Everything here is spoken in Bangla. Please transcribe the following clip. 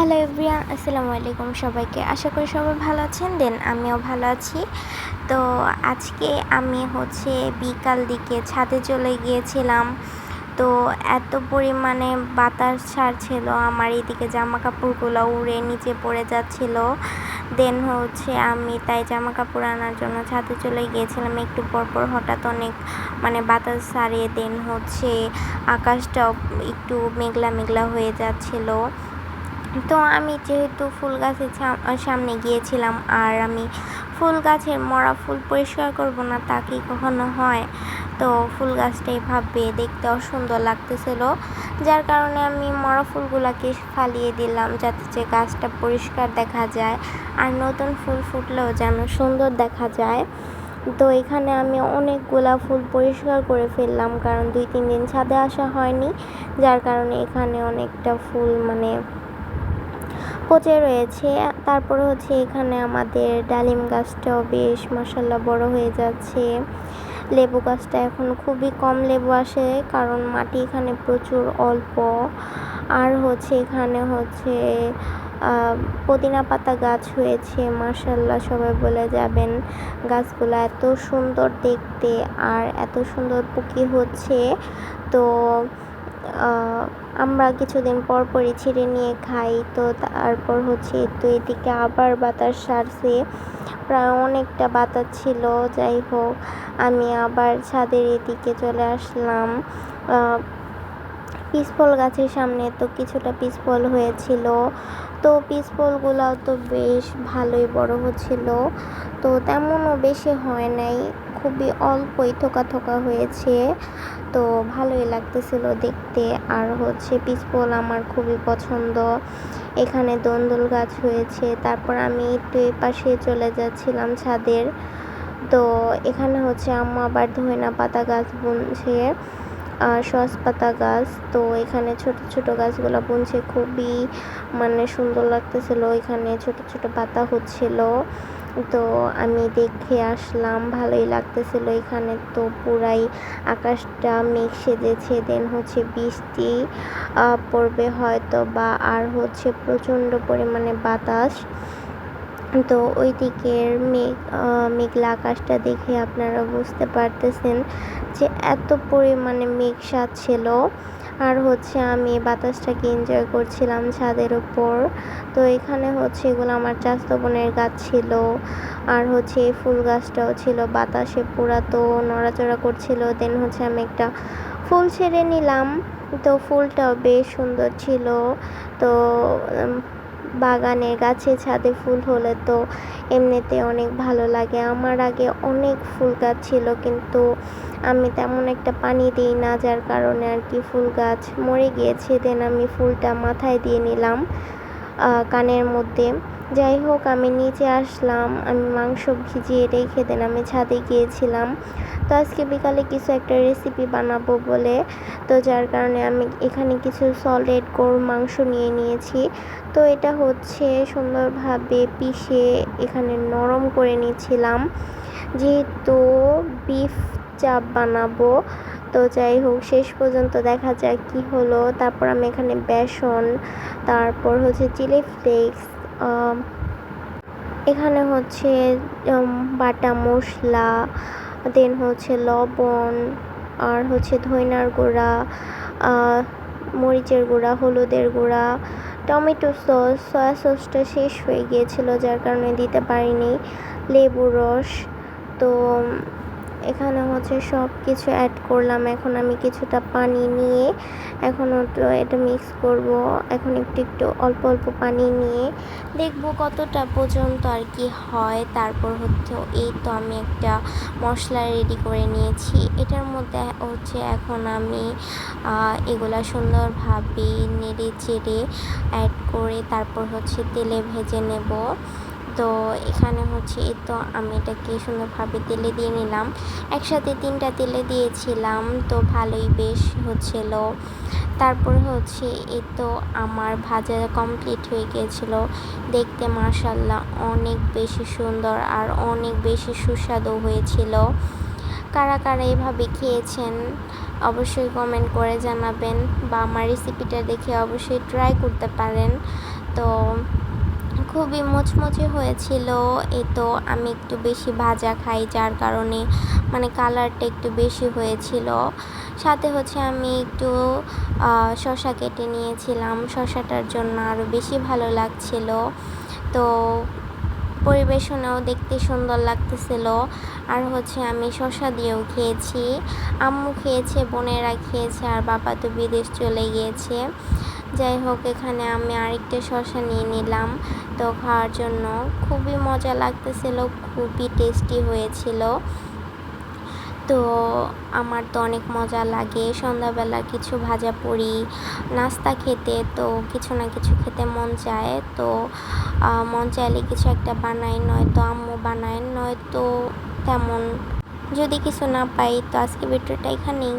হ্যালো এভরিওয়ান, আসসালামু আলাইকুম সবাইকে। আশা করি সবাই ভালো আছেন। আমিও ভালো আছি। তো আজকে আমি বিকাল দিকে ছাদে চলে গিয়েছিলাম। তো এত পরিমাণে বাতাস ছাড়ছিল, আমার এদিকে জামা কাপড়গুলো উড়ে নিচে পড়ে যাচ্ছিল। আমি তাই জামা কাপড় আনার জন্য ছাদে চলে গিয়েছিলাম। একটু পরপর হঠাৎ অনেক বাতাস ছাড়িয়ে আকাশটাও একটু মেঘলা মেঘলা হয়ে যাচ্ছিল। তো আমি যেহেতু ফুল গাছের সামনে গিয়েছিলাম, আর আমি ফুল গাছের মরা ফুল পরিষ্কার করব না তা কি কখনো হয়? তো ফুল গাছটা এভাবে দেখতে অসুন্দর লাগতেছিল, যার কারণে আমি মরা ফুলগুলোকে ফালিয়ে দিলাম যাতে যে গাছটা পরিষ্কার দেখা যায় আর নতুন ফুল ফুটলেও যেন সুন্দর দেখা যায়। তো এখানে আমি অনেকগুলা ফুল পরিষ্কার করে ফেললাম, কারণ 2-3 দিন ছাদে আসা হয়নি, যার কারণে এখানে অনেকটা ফুল পচে রয়েছে। তারপর এখানে আমাদের ডালিম গাছটাও বেশ মাশাআল্লাহ বড় হয়ে যাচ্ছে। লেবু গাছটা এখন খুবই কম লেবু আসে, কারণ মাটি এখানে প্রচুর অল্প। আর এখানে পুদিনা পাতা গাছ হয়েছে, মাশাআল্লাহ সবাই বলে যাবেন গাছগুলো এত সুন্দর দেখতে আর এত সুন্দর পুকি হচ্ছে। তো আমরা কিছুদিন পরই ছিঁড়ে নিয়ে খাই। তো তারপর তো এদিকে আবার বাতাস ছাড়ছে, প্রায় অনেকটা বাতাস ছিল। যাই হোক, আমি আবার ছাদের এদিকে চলে আসলাম। পিসফল গাছের সামনে তো কিছুটা পিসফল হয়েছিল, তো পিসফলগুলোও তো বেশ ভালোই বড় হচ্ছিল। তো তেমনও বেশি হয় নাই, খুবই অল্পই থোকা থোকা হয়েছে। তো ভালোই লাগতেছিল দেখতে। আর পিসফল আমার খুবই পছন্দ। এখানে দন্দল গাছ হয়েছে। তারপর আমি একটু এই পাশে চলে যাচ্ছিলাম ছাদের। তো এখানে আম্মু আবার ধইনা পাতা গাছ বুনছে, সস পাতা গাছ। তো এখানে ছোট ছোট গাছগুলো বুনছে, খুবই সুন্দর লাগতেছিল। এখানে ছোট ছোট পাতা হচ্ছিল, তো আমি দেখে আসলাম, ভালোই লাগতেছিল। এখানে তো পুরাই আকাশটা মেঘ সেজেছে। বৃষ্টি পড়বে হয়তো বা। আর প্রচণ্ড পরিমাণে বাতাস। তো ওই দিকের মেঘলা আকাশটা দেখে আপনারা বুঝতে পারতেছেন যে এত পরিমাণে মেঘ সাজছিল। আর আমি বাতাসটাকে এনজয় করছিলাম ছাদের ওপর। তো এখানে এগুলো আমার চাচাতো বোনের গাছ ছিল। আর এই ফুল গাছটাও ছিল, বাতাসে পুরা তো নড়াচড়া করছিল। আমি একটা ফুল ছেড়ে নিলাম, তো ফুলটাও বেশ সুন্দর ছিল। তো বাগানের গাছে ছাদে ফুল হলে তো এমনিতে অনেক ভালো লাগে। আমার আগে অনেক ফুল গাছ ছিল, কিন্তু আমি তেমন একটা পানি দিই না, যার কারণে আর কি ফুল গাছ মরে গিয়েছে। আমি ফুলটা মাথায় দিয়ে নিলাম, কানের মধ্যে। যাই হোক, আমি নিচে আসলাম, আমি মাংস ভিজিয়ে রেখে আমি ছাদে গিয়েছিলাম। তো আজকে বিকালে কিছু একটা রেসিপি বানাবো বলে, তো যার কারণে আমি এখানে কিছু সলিড গরুর মাংস নিয়ে নিয়েছি। তো এটা সুন্দরভাবে পিষে এখানে নরম করে নিয়েছিলাম, যেহেতু বিফ চাপ বানাবো। তো যাই হোক, শেষ পর্যন্ত দেখা যাক কি হলো। তারপর আমি এখানে বেসন, তারপর চিলি ফ্লেক্স, এখানে বাটা মশলা, লবণ, আর ধইনার গুঁড়া, মরিচের গুঁড়া, হলুদের গুঁড়া, টমেটো সস, সয়া সসটা শেষ হয়ে গিয়েছিল, যার কারণে দিতে পারিনি, লেবুর রস। তো এখানে সব কিছু অ্যাড করলাম। এখন আমি কিছুটা পানি নিয়ে এটা মিক্স করব। এখন একটু একটু অল্প অল্প পানি নিয়ে দেখব কতটা পর্যন্ত আর কি হয়। তারপর এই তো আমি একটা মশলা রেডি করে নিয়েছি। এটার মধ্যে এখন আমি এগুলা সুন্দরভাবে নেড়ে চেড়ে অ্যাড করে তারপর তেলে ভেজে নেব। তো এখানে এই তো আমি এটাকে সুন্দরভাবে তেলে দিয়ে নিলাম। একসাথে 3টা তেলে দিয়েছিলাম, তো ভালোই বেশ হচ্ছিল। তারপরে এই তো আমার ভাজা কমপ্লিট হয়ে গিয়েছিল। দেখতে মাশাআল্লাহ অনেক বেশি সুন্দর আর অনেক বেশি সুস্বাদু হয়েছিল। কারা কারা এভাবে খেয়েছেন অবশ্যই কমেন্ট করে জানাবেন, বা আমার রেসিপিটা দেখে অবশ্যই ট্রাই করতে পারেন। তো খুবই মুচমুচে হয়েছিল। এই তো আমি একটু বেশি ভাজা খাই, যার কারণে মানে কালারটা একটু বেশি হয়েছিল। সাথে হচ্ছে আমি একটু শসা কেটে নিয়েছিলাম, শসাটার জন্য আরও বেশি ভালো লাগছিল। তো পরিবেশনেও দেখতে সুন্দর লাগতেছিল। আর হচ্ছে আমি শসা দিয়েও খেয়েছি, আম্মু খেয়েছে, বোনেরা খেয়েছে, আর বাবা তো বিদেশ চলে গিয়েছে। যাই হোক, এখানে আমি আরেকটা শসা নিয়ে নিলাম তো খাওয়ার জন্য। খুবই মজা লাগতেছিল, খুবই টেস্টি হয়েছিল। তো আমার তো অনেক মজা লাগে সন্ধ্যাবেলা কিছু ভাজা পুরি নাস্তা খেতে, তো কিছু না কিছু খেতে মন চায়। তো মন চাইলে কিছু একটা বানাই, নয়তো আম্মু বানায়, নয়তো তেমন যদি কিছু না পাই। তো আজকে ভিডিওটা এখানেই।